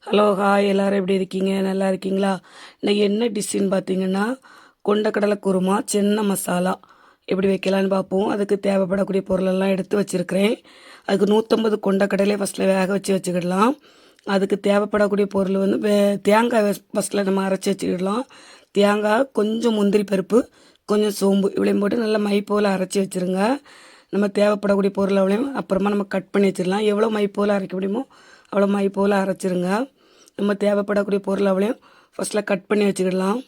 Hello hi எல்லாரும் எப்படி இருக்கீங்க? நல்லா இருக்கீங்களா? இன்னைக்கு என்ன டிஷ்ஷுன்னு பார்த்தீங்கன்னா, கொண்டக்கடலை குருமா, சென்னா மசாலா எப்படி வைக்கலான்னு பார்ப்போம். அதுக்கு தேவைப்படக்கூடிய பொருளெல்லாம் எடுத்து வச்சுருக்கிறேன். அதுக்கு 150 கொண்டக்கடலையை ஃபஸ்ட்டில் வேக வச்சுக்கிடலாம். அதுக்கு தேவைப்படக்கூடிய பொருள் வந்து தேங்காய் ஃபஸ்ட்டில் நம்ம அரைச்சி வச்சுக்கிடலாம். தேங்காய், கொஞ்சம் முந்திரி பருப்பு, கொஞ்சம் சோம்பு இவ்வளையும் போட்டு நல்லா மை போல் அரைச்சி வச்சுருங்க. நம்ம தேவைப்படக்கூடிய பொருள் அவ்வளையும் அப்புறமா நம்ம கட் பண்ணி வச்சிடலாம். எவ்வளோ மை போல் அரைக்க முடியுமோ அவ்வளோ மை போல் அரைச்சிருங்க. நம்ம தேவைப்படக்கூடிய பொருள் அவ்வளையும் ஃபஸ்ட்டில் கட் பண்ணி வச்சுக்கிடலாம்.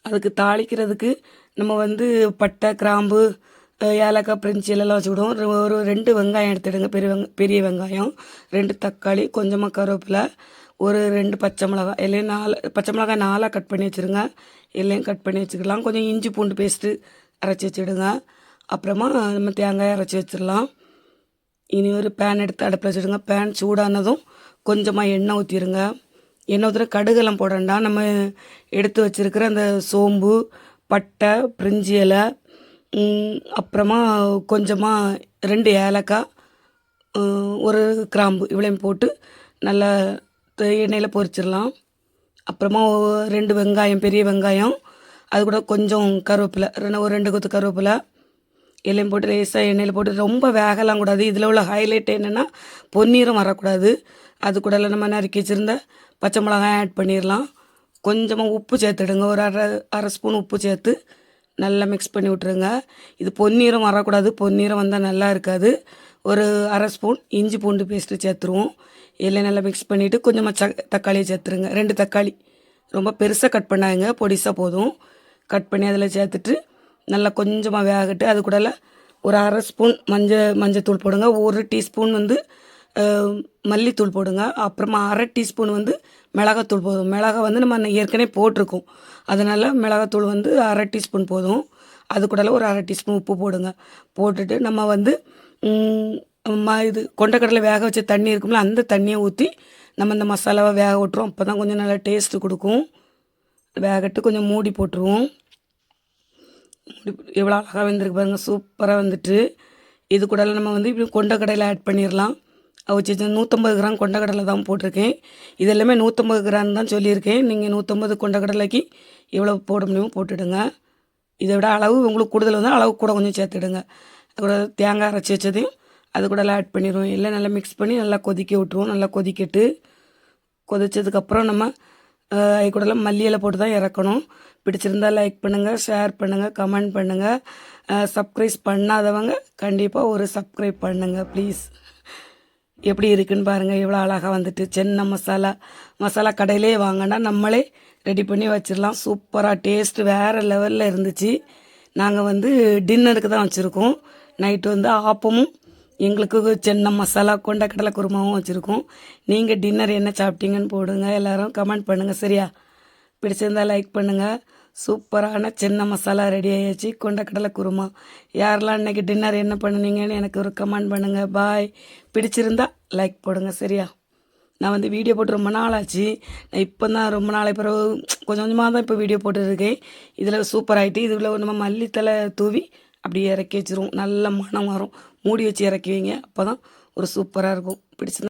அதுக்கு தாளிக்கிறதுக்கு நம்ம வந்து பட்டை, கிராம்பு, ஏலக்காய், பிரிஞ்சி எல்லாம் வச்சுக்கிடுவோம். ஒரு 2 வெங்காயம் எடுத்துடுங்க, பெரிய வெங்காயம், 2 தக்காளி, கொஞ்சமாக கருவேப்பிலை, ஒரு 2 பச்சை மிளகாய், எல்லையும் 4 பச்சை மிளகாய் 4 கட் பண்ணி வச்சுருங்க. எல்லையும் கட் பண்ணி வச்சுக்கலாம். கொஞ்சம் இஞ்சி பூண்டு பேஸ்ட்டு அரைச்சி வச்சுடுங்க. அப்புறமா நம்ம தேங்காயை அரைச்சி வச்சிடலாம். இனி ஒரு பேன் எடுத்து அடுப்பில் வச்சுடுங்க. பேன் சூடானதும் கொஞ்சமாக எண்ணெய் ஊற்றிடுங்க. எண்ணெய் ஊற்றுற கடுகெல்லாம் போடண்டா. நம்ம எடுத்து வச்சுருக்கிற அந்த சோம்பு, பட்டை, பிரிஞ்சி இலை, அப்புறமா கொஞ்சமாக 2 ஏலக்காய், ஒரு கிராம்பு இவ்வளையும் போட்டு நல்லா எண்ணெயில் பொரிச்சிடலாம். அப்புறமா 2 வெங்காயம், பெரிய வெங்காயம், அது கூட கொஞ்சம் கருவேப்பிலை, ஒரு 2 கொத்து கருவேப்பிலை எல்லாம் போட்டு லேசாக எண்ணெயில் போட்டு ரொம்ப வேகலாம் கூடாது. இதில் உள்ள ஹைலைட் என்னென்னா பொன்னீரம் வரக்கூடாது. அது கூட நம்ம நறுக்கி வச்சுருந்த பச்சை மிளகாய் ஆட் பண்ணிடலாம். கொஞ்சமாக உப்பு சேர்த்துடுங்க. ஒரு அரை ஸ்பூன் உப்பு சேர்த்து நல்லா மிக்ஸ் பண்ணி விட்ருங்க. இது பொன்னீரம் வரக்கூடாது. பொன்னீரம் வந்தால் நல்லா இருக்காது. ஒரு அரை ஸ்பூன் இஞ்சி பூண்டு பேஸ்ட்டு சேர்த்துருவோம். எல்லாம் நல்லா மிக்ஸ் பண்ணிவிட்டு கொஞ்சமாக தக்காளியை சேர்த்துருங்க. 2 தக்காளி, ரொம்ப பெருசாக கட் பண்ணாங்க, பொடிசாக போதும். கட் பண்ணி அதில் சேர்த்துட்டு நல்லா கொஞ்சமாக வேகட்டு. அது கூட ஒரு அரை ஸ்பூன் மஞ்சத்தூள் போடுங்க. 1 டீஸ்பூன் வந்து மல்லித்தூள் போடுங்க. அப்புறமா அரை டீஸ்பூன் வந்து மிளகாத்தூள் போதும். மிளகா வந்து நம்ம ஏற்கனவே போட்டிருக்கோம், அதனால் மிளகாத்தூள் வந்து அரை டீஸ்பூன் போதும். அது கூட ஒரு அரை டீஸ்பூன் உப்பு போடுங்க. போட்டுட்டு நம்ம வந்து இது கொண்டக்கடலை வேக வச்ச தண்ணி இருக்கும்ல, அந்த தண்ணியை ஊற்றி நம்ம இந்த மசாலாவை வேக விட்டுருவோம். அப்போ தான் கொஞ்சம் நல்லா டேஸ்ட்டு கொடுக்கும். வேகட்டு கொஞ்சம் மூடி போட்டுருவோம். எவ்வளோ அழகாக வெந்திருக்கு பாருங்கள், சூப்பராக வந்துட்டு. இது கூட நம்ம வந்து இப்படி கொண்டக்கடலை ஆட் பண்ணிடலாம். வச்சு 150 கிராம் கொண்டக்கடலை தான் போட்டிருக்கேன். இது எல்லாமே 150 கிராம் தான் சொல்லியிருக்கேன். நீங்கள் 150 கொண்டக்கடலைக்கு எவ்வளோ போட முடியுமோ போட்டுடுங்க. இதை விட அளவு உங்களுக்கு கூடுதல் வந்து அளவு கூட கொஞ்சம் சேர்த்துடுங்க. அது கூட தேங்காய் அரைச்சி வச்சதையும் அது கூட ஆட் பண்ணிடுவோம். எல்லாம் நல்லா மிக்ஸ் பண்ணி நல்லா கொதிக்க விட்ருவோம். நல்லா கொதிக்கட்டு கொதித்ததுக்கப்புறம் நம்ம அது கூடலாம் மல்லி இலை போட்டு தான் இறக்கணும். பிடிச்சிருந்தால் லைக் பண்ணுங்கள், ஷேர் பண்ணுங்கள், கமெண்ட் பண்ணுங்கள். சப்ஸ்கிரைப் பண்ணாதவங்க கண்டிப்பாக ஒரு சப்ஸ்கிரைப் பண்ணுங்கள் ப்ளீஸ். எப்படி இருக்குன்னு பாருங்கள், எவ்வளோ அழகாக வந்துட்டு. சென்னா மசாலா கடையிலே வாங்கினா நம்மளே ரெடி பண்ணி வச்சிடலாம். சூப்பராக டேஸ்ட்டு வேறு லெவலில் இருந்துச்சு. நாங்கள் வந்து டின்னருக்கு தான் வச்சுருக்கோம். நைட்டு வந்து ஆப்பமும் எங்களுக்கு சென்னா மசாலா கொண்டக்கடலை குருமாவும் வச்சுருக்கோம். நீங்கள் டின்னர் என்ன சாப்பிட்டீங்கன்னு போடுங்க. எல்லோரும் கமெண்ட் பண்ணுங்கள் சரியா? பிடிச்சிருந்தால் லைக் பண்ணுங்கள். சூப்பரான சென்னா மசாலா ரெடி ஆகிடுச்சு. கொண்டக்கடலை குருமா. யாரெல்லாம் இன்றைக்கி டின்னர் என்ன பண்ணுனீங்கன்னு எனக்கு ஒரு கமெண்ட் பண்ணுங்கள். பாய். பிடிச்சிருந்தா லைக் போடுங்க சரியா? நான் வந்து வீடியோ போட்டு ரொம்ப நாள் ஆச்சு. நான் இப்போ தான் ரொம்ப நாளை பிறகு கொஞ்சம் கொஞ்சமாக தான் இப்போ வீடியோ போட்டுருக்கேன். இதில் சூப்பர் ஆகிட்டு. இதில் நம்ம மல்லித்தலை தூவி அப்படியே இறக்கி வச்சிருவோம். நல்ல மனம் வரும். மூடி வச்சு இறக்கி வைங்க, அப்போ தான் ஒரு சூப்பராக இருக்கும். பிடிச்சிருந்தா